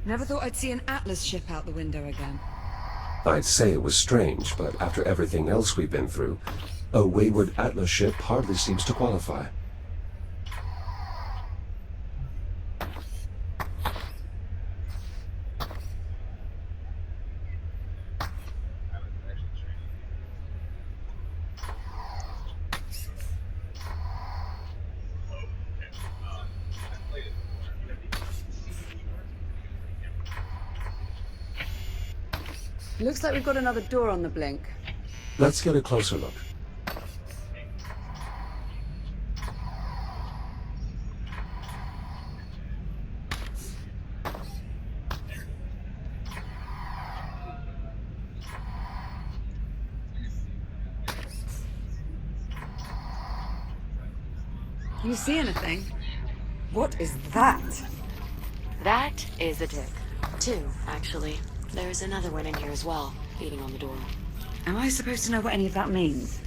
Never thought I'd see an Atlas ship out the window again. I'd say it was strange, but after everything else we've been through, a wayward Atlas ship hardly seems to qualify. Looks like we've got another door on the blink. Let's get a closer look. Can you see anything? What is that? That is a tick. Two, actually. There's another one in here as well, feeding on the door. Am I supposed to know what any of that means?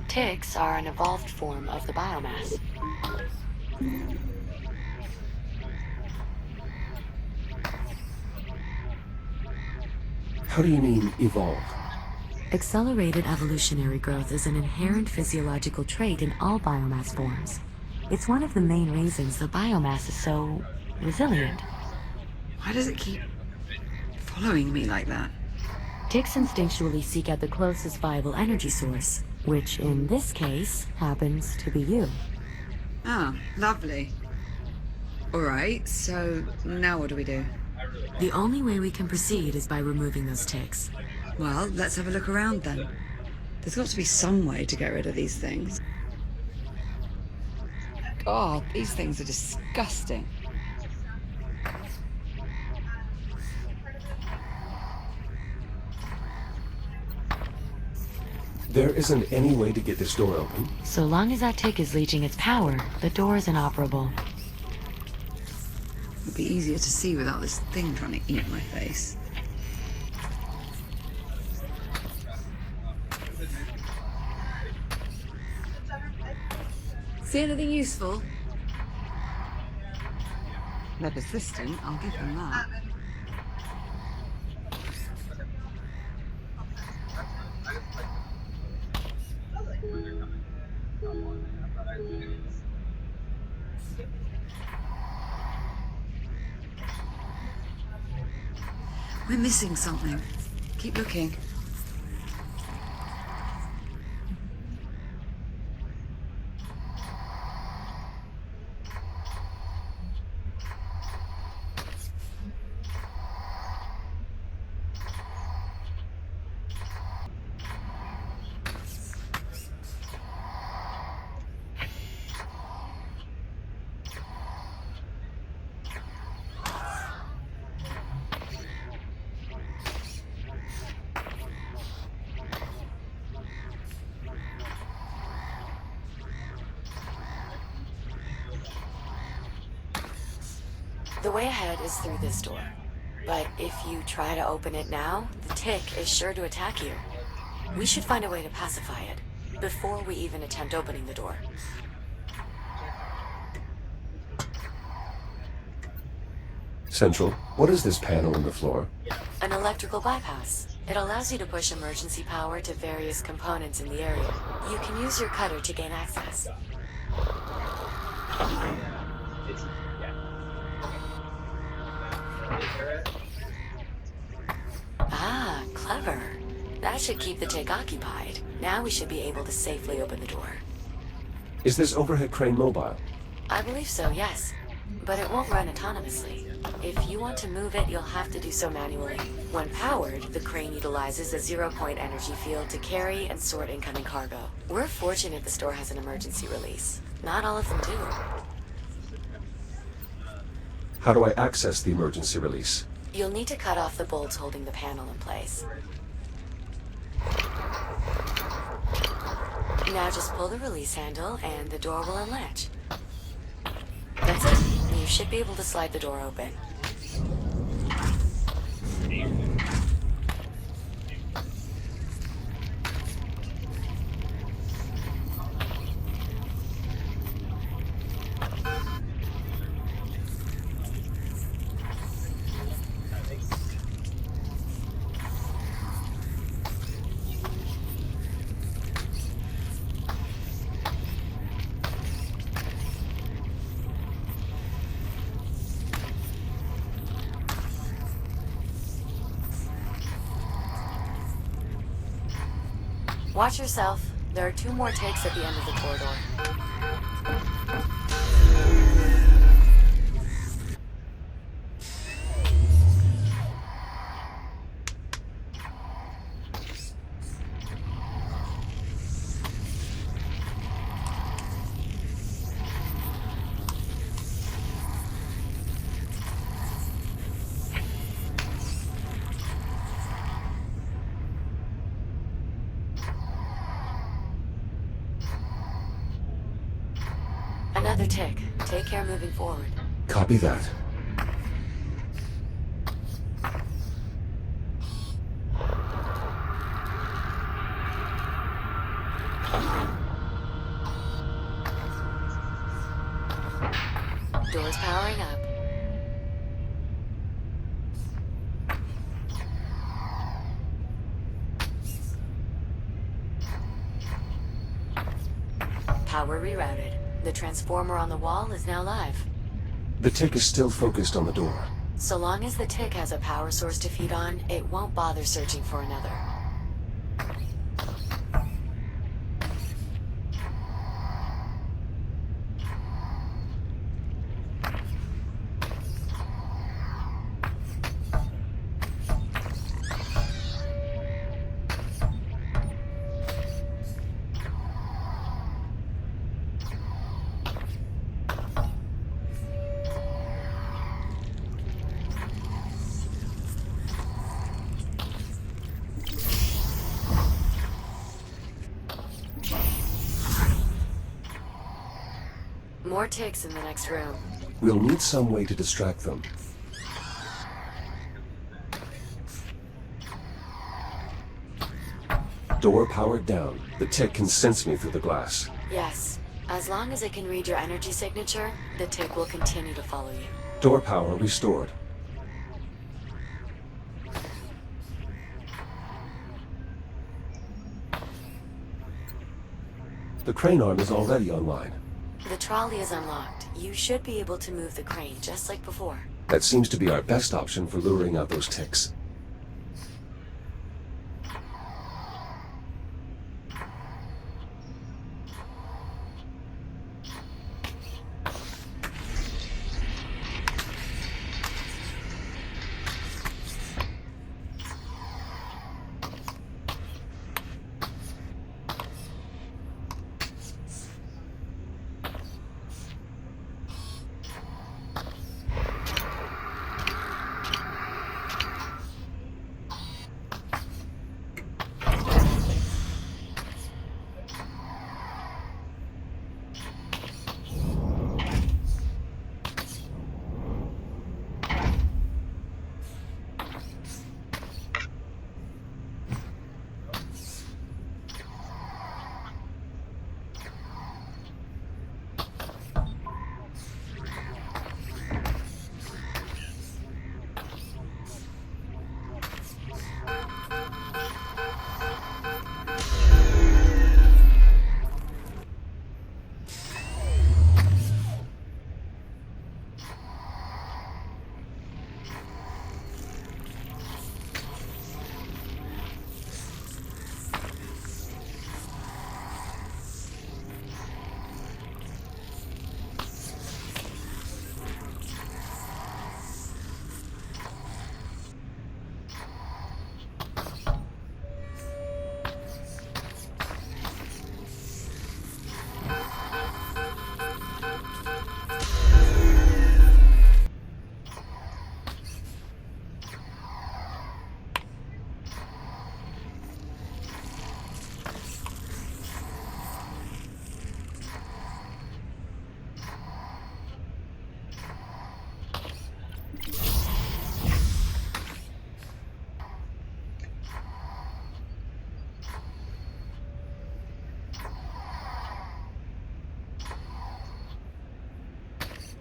Ticks are an evolved form of the biomass. How do you mean, evolve? Accelerated evolutionary growth is an inherent physiological trait in all biomass forms. It's one of the main reasons the biomass is so resilient. Why does it keep following me like that? Ticks instinctually seek out the closest viable energy source, which in this case happens to be you. Ah, lovely. Alright, so now what do we do? The only way we can proceed is by removing those ticks. Well, let's have a look around then. There's got to be some way to get rid of these things. God, these things are disgusting. There isn't any way to get this door open. So long as that tick is leeching its power, the door is inoperable. It'd be easier to see without this thing trying to eat my face. See anything useful? They're persistent, I'll give them that. We're missing something. Keep looking. The way ahead is through this door. But if you try to open it now, the tick is sure to attack you. We should find a way to pacify it, before we even attempt opening the door. Central, what is this panel in the floor? An electrical bypass. It allows you to push emergency power to various components in the area. You can use your cutter to gain access. Ah, clever. That should keep the tick occupied. Now we should be able to safely open the door. Is this overhead crane mobile? I believe so, yes. But it won't run autonomously. If you want to move it, you'll have to do so manually. When powered, the crane utilizes a zero-point energy field to carry and sort incoming cargo. We're fortunate the store has an emergency release. Not all of them do. How do I access the emergency release? You'll need to cut off the bolts holding the panel in place. Now just pull the release handle and the door will unlatch. That's it. You should be able to slide the door open. Watch yourself. There are 2 more takes at the end of the corridor. Another tick. Take care moving forward. Copy that. Doors powering up. Power rerouted. The transformer on the wall is now live. The tick is still focused on the door. So long as the tick has a power source to feed on, it won't bother searching for another. More ticks in the next room. We'll need some way to distract them. Door powered down. The tick can sense me through the glass. Yes. As long as it can read your energy signature, the tick will continue to follow you. Door power restored. The crane arm is already online. The trolley is unlocked. You should be able to move the crane just like before. That seems to be our best option for luring out those ticks.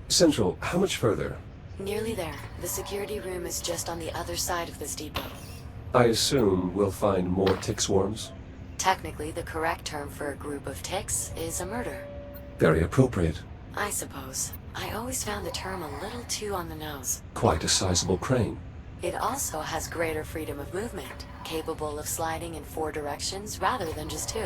Central, how much further? Nearly there. The security room is just on the other side of this depot. I assume we'll find more tick swarms? Technically, the correct term for a group of ticks is a murder. Very appropriate. I suppose. I always found the term a little too on the nose. Quite a sizable crane. It also has greater freedom of movement, capable of sliding in 4 directions rather than just 2.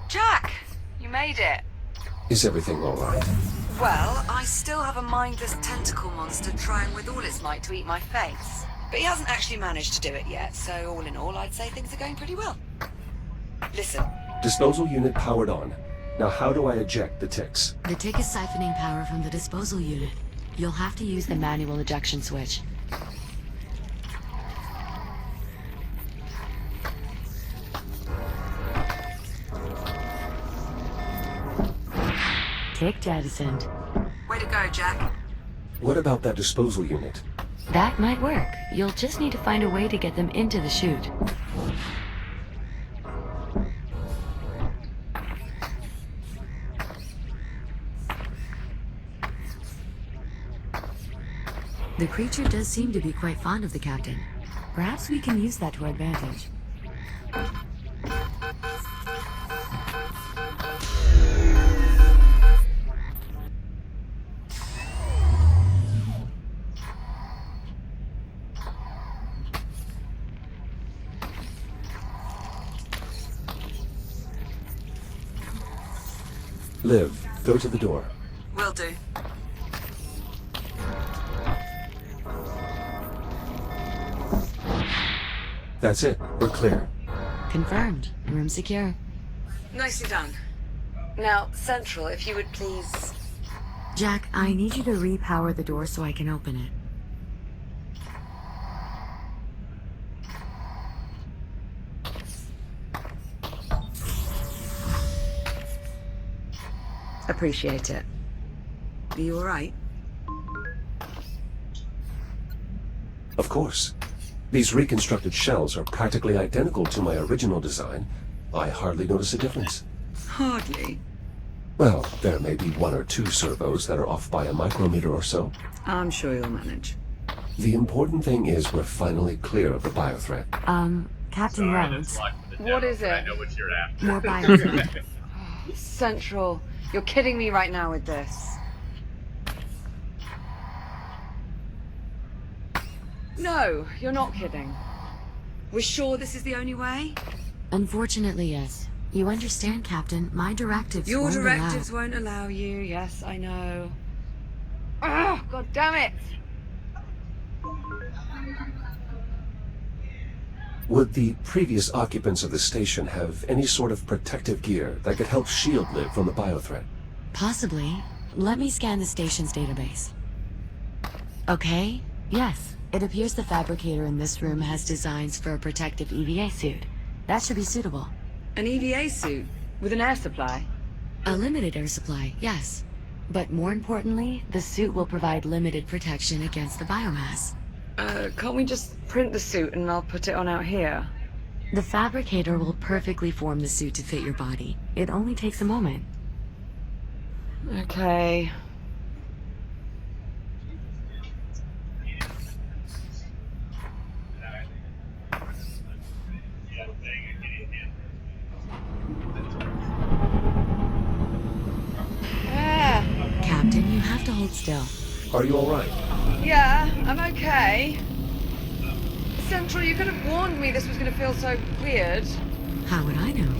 Jack! You made it. Is everything all right? Well, I still have a mindless tentacle monster trying with all its might to eat my face. But he hasn't actually managed to do it yet, so all in all, I'd say things are going pretty well. Listen. Disposal unit powered on. Now how do I eject the ticks? The tick is siphoning power from the disposal unit. You'll have to use the manual ejection switch. Tick jettisoned. Way to go, Jack. What about that disposal unit? That might work. You'll just need to find a way to get them into the chute. The creature does seem to be quite fond of the captain. Perhaps we can use that to our advantage. Liv, go to the door. Will do. That's it. We're clear. Confirmed. Room secure. Nicely done. Now, Central, if you would please... Jack, I need you to repower the door so I can open it. Appreciate it. Are you alright? Of course. These reconstructed shells are practically identical to my original design. I hardly notice a difference. Hardly. Well, there may be 1 or 2 servos that are off by a micrometer or so. I'm sure you'll manage. The important thing is we're finally clear of the biothreat. Captain Rhodes. What is it? I know what you're after. More biothreat. Central, you're kidding me right now with this. No, you're not kidding. We're sure this is the only way? Unfortunately, yes. You understand, Captain, my directives Your won't directives allow. won't allow you. Yes, I know. Ah, God damn it! Would the previous occupants of the station have any sort of protective gear that could help shield Liv from the biothreat? Possibly. Let me scan the station's database. Okay, yes. It appears the fabricator in this room has designs for a protective EVA suit. That should be suitable. An EVA suit? With an air supply? A limited air supply, yes. But more importantly, the suit will provide limited protection against the biomass. Can't we just print the suit and I'll put it on out here? The fabricator will perfectly form the suit to fit your body. It only takes a moment. Okay. Captain, you have to hold still. Are you all right? Yeah, I'm okay. Central, you could have warned me this was going to feel so weird. How would I know?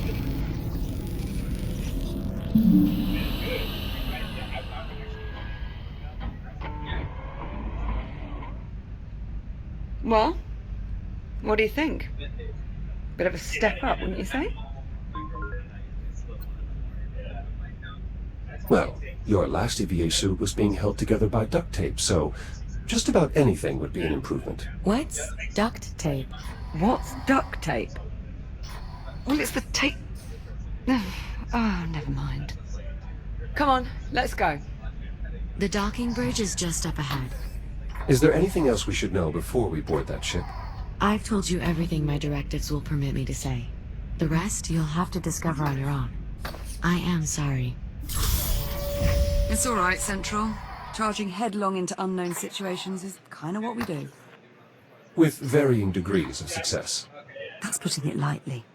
Well, what do you think? Bit of a step up, wouldn't you say? Well, your last EVA suit was being held together by duct tape, so just about anything would be an improvement. What's duct tape? What's duct tape? Well, it's the tape... Oh, never mind. Come on, let's go. The docking bridge is just up ahead. Is there anything else we should know before we board that ship? I've told you everything my directives will permit me to say. The rest you'll have to discover on your own. I am sorry. It's all right, Central. Charging headlong into unknown situations is kind of what we do. With varying degrees of success. That's putting it lightly.